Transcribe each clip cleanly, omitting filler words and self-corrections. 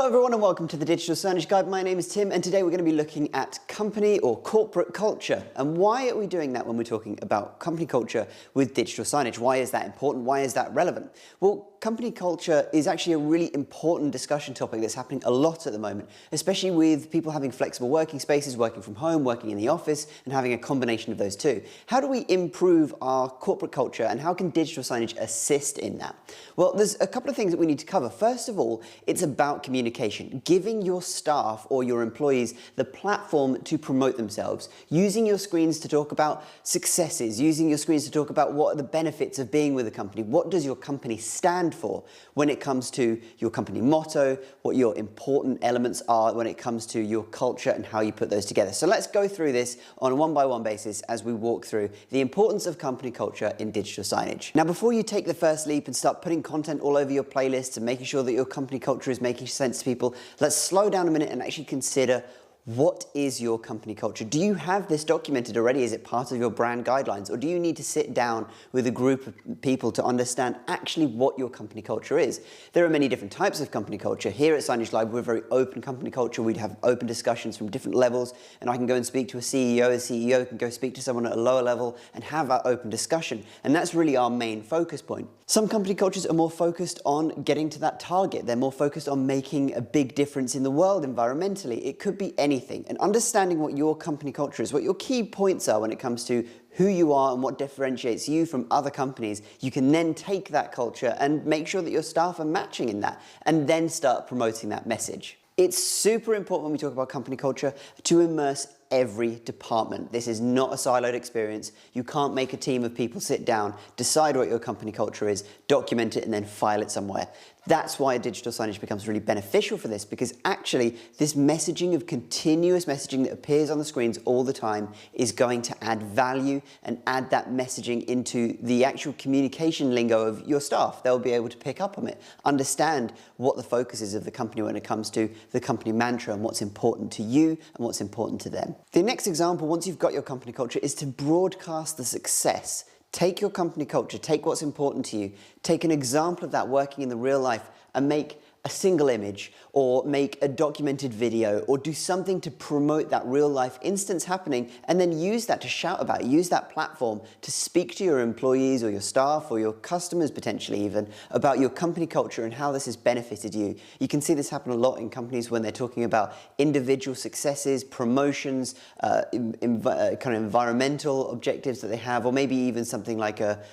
everyone and welcome to the Digital Signage Guide. My name is Tim and today we're going to be looking at company or corporate culture. And why are we doing that when we're talking about company culture with digital signage? Why is that important? Why is that relevant? Well, company culture is actually a really important discussion topic that's happening a lot at the moment, especially with people having flexible working spaces, working from home, working in the office, and having a combination of those two. How do we improve our corporate culture and how can digital signage assist in that? Well, there's a couple of things that we need to cover. First of all, it's about communication, giving your staff or your employees the platform to promote themselves, using your screens to talk about successes, using your screens to talk about what are the benefits of being with a company, what does your company stand for when it comes to your company motto, what your important elements are when it comes to your culture and how you put those together. So let's go through this on a one-by-one basis as we walk through the importance of company culture in digital signage. Now, before you take the first leap and start putting content all over your playlists and making sure that your company culture is making sense to people, let's slow down a minute and actually consider, what is your company culture? Do you have this documented already? Is it part of your brand guidelines? Or do you need to sit down with a group of people to understand actually what your company culture is? There are many different types of company culture. Here at Signage Live, we're a very open company culture. We'd have open discussions from different levels, and I can go and speak to a CEO can go speak to someone at a lower level and have that open discussion. And that's really our main focus point. Some company cultures are more focused on getting to that target. They're more focused on making a big difference in the world environmentally. It could be anything. And understanding what your company culture is, what your key points are when it comes to who you are and what differentiates you from other companies, you can then take that culture and make sure that your staff are matching in that and then start promoting that message. It's super important when we talk about company culture to immerse every department. This is not a siloed experience. You can't make a team of people sit down, decide what your company culture is, document it, and then file it somewhere. That's why digital signage becomes really beneficial for this, because actually this messaging of continuous messaging that appears on the screens all the time is going to add value and add that messaging into the actual communication lingo of your staff. They'll be able to pick up on it, understand what the focus is of the company when it comes to the company mantra and what's important to you and what's important to them. The next example, once you've got your company culture, is to broadcast the success. Take your company culture, take what's important to you, take an example of that working in the real life and make a single image or make a documented video or do something to promote that real life instance happening, and then use that to shout about it. Use that platform to speak to your employees or your staff or your customers potentially even about your company culture and how this has benefited you. You can see this happen a lot in companies when they're talking about individual successes, promotions, kind of environmental objectives that they have, or maybe even something like a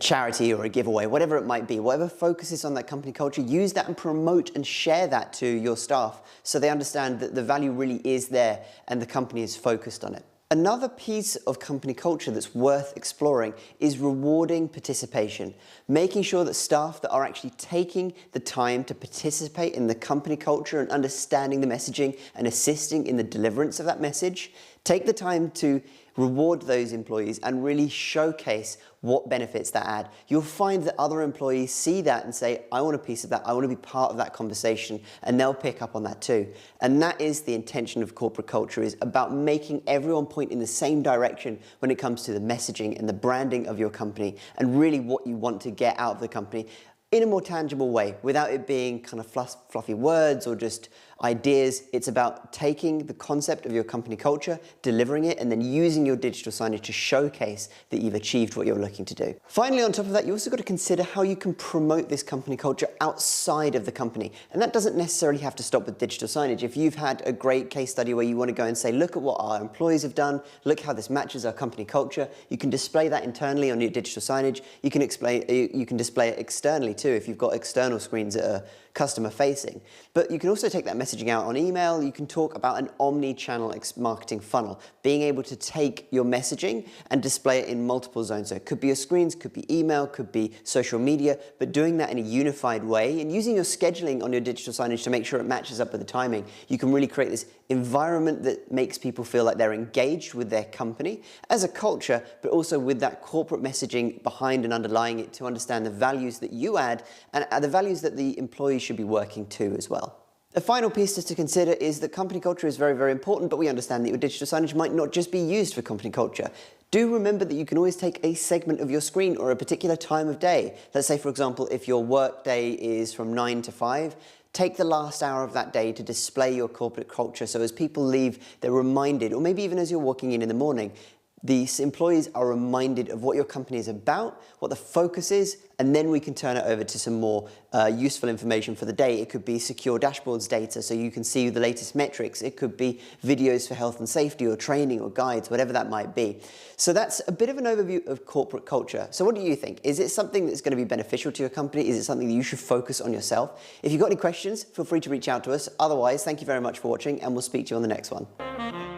charity or a giveaway, whatever it might be, whatever focuses on that company culture, use that and promote and share that to your staff so they understand that the value really is there and the company is focused on it. Another piece of company culture that's worth exploring is rewarding participation, making sure that staff that are actually taking the time to participate in the company culture and understanding the messaging and assisting in the deliverance of that message, take the time to reward those employees and really showcase what benefits that add. You'll find that other employees see that and say, I want a piece of that, I want to be part of that conversation, and they'll pick up on that too. And that is the intention of corporate culture, is about making everyone point in the same direction when it comes to the messaging and the branding of your company and really what you want to get out of the company in a more tangible way, without it being kind of fluffy words or just ideas. It's about taking the concept of your company culture, delivering it, and then using your digital signage to showcase that you've achieved what you're looking to do. Finally, on top of that, you also got to consider how you can promote this company culture outside of the company. And that doesn't necessarily have to stop with digital signage. If you've had a great case study where you want to go and say, look at what our employees have done, look how this matches our company culture, you can display that internally on your digital signage. You can display it externally too if you've got external screens that are customer facing. But you can also take that messaging out on email. You can talk about an omni-channel marketing funnel, being able to take your messaging and display it in multiple zones. So it could be your screens, could be email, could be social media, but doing that in a unified way and using your scheduling on your digital signage to make sure it matches up with the timing. You can really create this environment that makes people feel like they're engaged with their company as a culture, but also with that corporate messaging behind and underlying it to understand the values that you add and the values that the employees should be working to as well. The final piece just to consider is that company culture is very, very important, but we understand that your digital signage might not just be used for company culture. Do remember that you can always take a segment of your screen or a particular time of day. Let's say, for example, if your work day is from 9 to 5, Take the last hour of that day to display your corporate culture, so as people leave, they're reminded, or maybe even as you're walking in the morning, these employees are reminded of what your company is about, what the focus is, and then we can turn it over to some more useful information for the day. It could be secure dashboards data so you can see the latest metrics. It could be videos for health and safety or training or guides, whatever that might be. So that's a bit of an overview of corporate culture. So what do you think? Is it something that's going to be beneficial to your company? Is it something that you should focus on yourself? If you've got any questions, feel free to reach out to us. Otherwise, thank you very much for watching, and we'll speak to you on the next one.